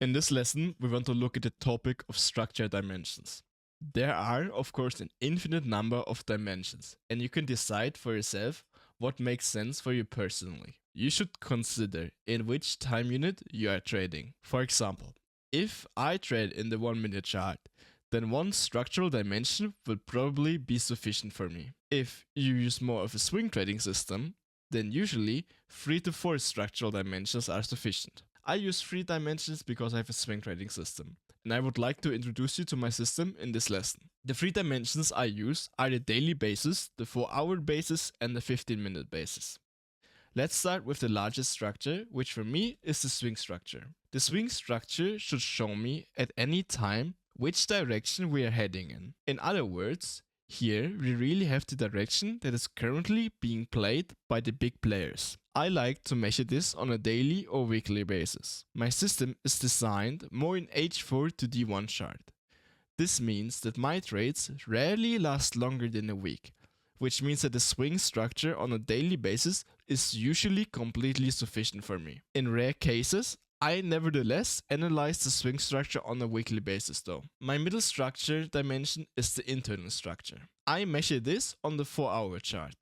In this lesson, we want to look at the topic of structure dimensions. There are, of course, an infinite number of dimensions, and you can decide for yourself what makes sense for you personally. You should consider in which time unit you are trading. For example, if I trade in the 1 minute chart, then one structural dimension will probably be sufficient for me. If you use more of a swing trading system, then usually 3 to 4 structural dimensions are sufficient. I use 3 dimensions because I have a swing trading system, and I would like to introduce you to my system in this lesson. The 3 dimensions I use are the daily basis, the 4-hour basis, and the 15-minute basis. Let's start with the largest structure, which for me is the swing structure. The swing structure should show me at any time which direction we are heading in. In other words, here we really have the direction that is currently being played by the big players. I like to measure this on a daily or weekly basis. My system is designed more in H4 to D1 chart. This means that my trades rarely last longer than a week, which means that the swing structure on a daily basis is usually completely sufficient for me. In rare cases, I nevertheless analyze the swing structure on a weekly basis though. My middle structure dimension is the internal structure. I measure this on the 4-hour chart.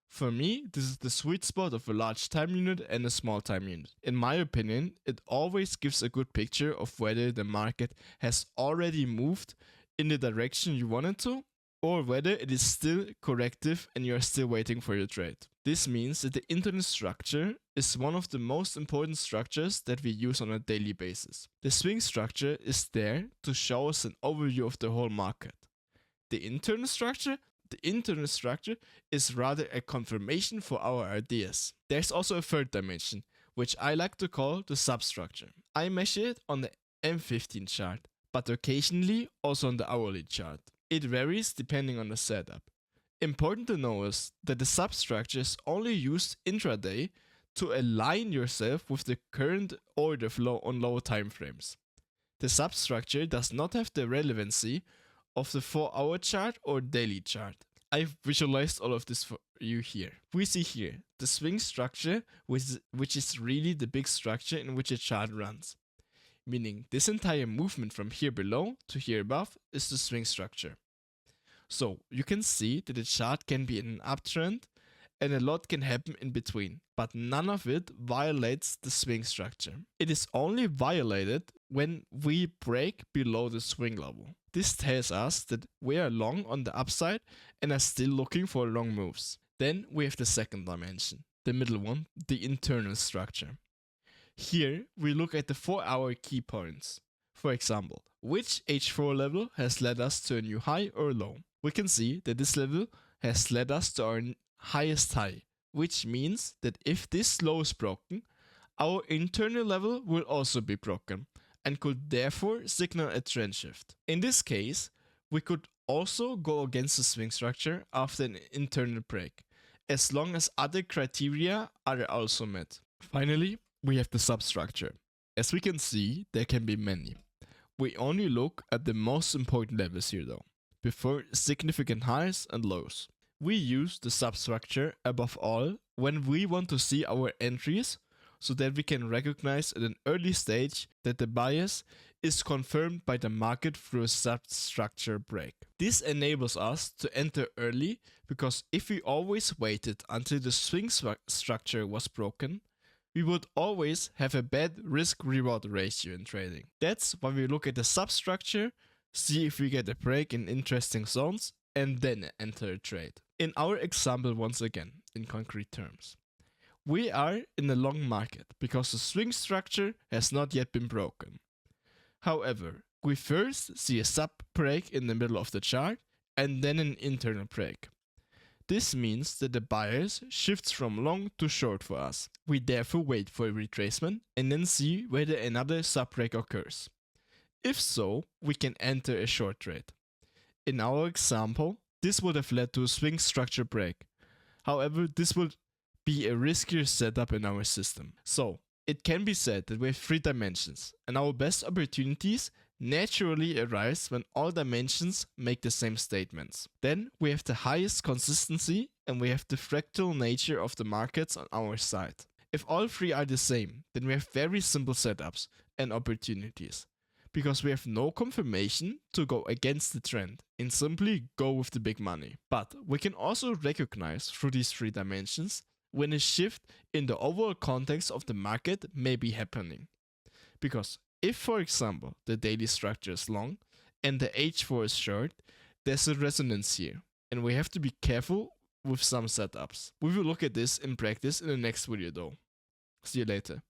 For me, this is the sweet spot of a large time unit and a small time unit. In my opinion, it always gives a good picture of whether the market has already moved in the direction you want it to, or whether it is still corrective and you are still waiting for your trade. This means that the internal structure is one of the most important structures that we use on a daily basis. The swing structure is there to show us an overview of the whole market. The internal structure is rather a confirmation for our ideas. There's also a third dimension, which I like to call the substructure. I measure it on the M15 chart, but occasionally also on the hourly chart. It varies depending on the setup. Important to know is that the substructure is only used intraday to align yourself with the current order flow on low time frames. The substructure does not have the relevancy of the 4-hour chart or daily chart. I've visualized all of this for you here. We see here the swing structure, which is really the big structure in which a chart runs. Meaning this entire movement from here below to here above is the swing structure. So you can see that the chart can be in an uptrend and a lot can happen in between, but none of it violates the swing structure. It is only violated when we break below the swing level. This tells us that we are long on the upside and are still looking for long moves. Then we have the second dimension, the middle one, the internal structure. Here we look at the 4-hour key points. For example, which H4 level has led us to a new high or low? We can see that this level has led us to our highest high, which means that if this low is broken, our internal level will also be broken and could therefore signal a trend shift. In this case, we could also go against the swing structure after an internal break, as long as other criteria are also met. Finally, we have the substructure. As we can see, there can be many. We only look at the most important levels here though, before significant highs and lows. We use the substructure above all when we want to see our entries so that we can recognize at an early stage that the bias is confirmed by the market through a substructure break. This enables us to enter early because if we always waited until the swing structure was broken, we would always have a bad risk-reward ratio in trading. That's why we look at the substructure, see if we get a break in interesting zones, and then enter a trade. In our example once again, in concrete terms, we are in a long market because the swing structure has not yet been broken. However, we first see a sub break in the middle of the chart and then an internal break. This means that the bias shifts from long to short for us. We therefore wait for a retracement and then see whether another sub-break occurs. If so, we can enter a short trade. In our example, this would have led to a swing structure break. However, this would be a riskier setup in our system. So, it can be said that we have 3 dimensions, and our best opportunities naturally arise when all dimensions make the same statements. Then we have the highest consistency and we have the fractal nature of the markets on our side. If all 3 are the same, then we have very simple setups and opportunities, because we have no confirmation to go against the trend and simply go with the big money. But we can also recognize through these three dimensions when a shift in the overall context of the market may be happening. Because if, for example, the daily structure is long and the H4 is short, there's a resonance here, and we have to be careful with some setups. We will look at this in practice in the next video though. See you later.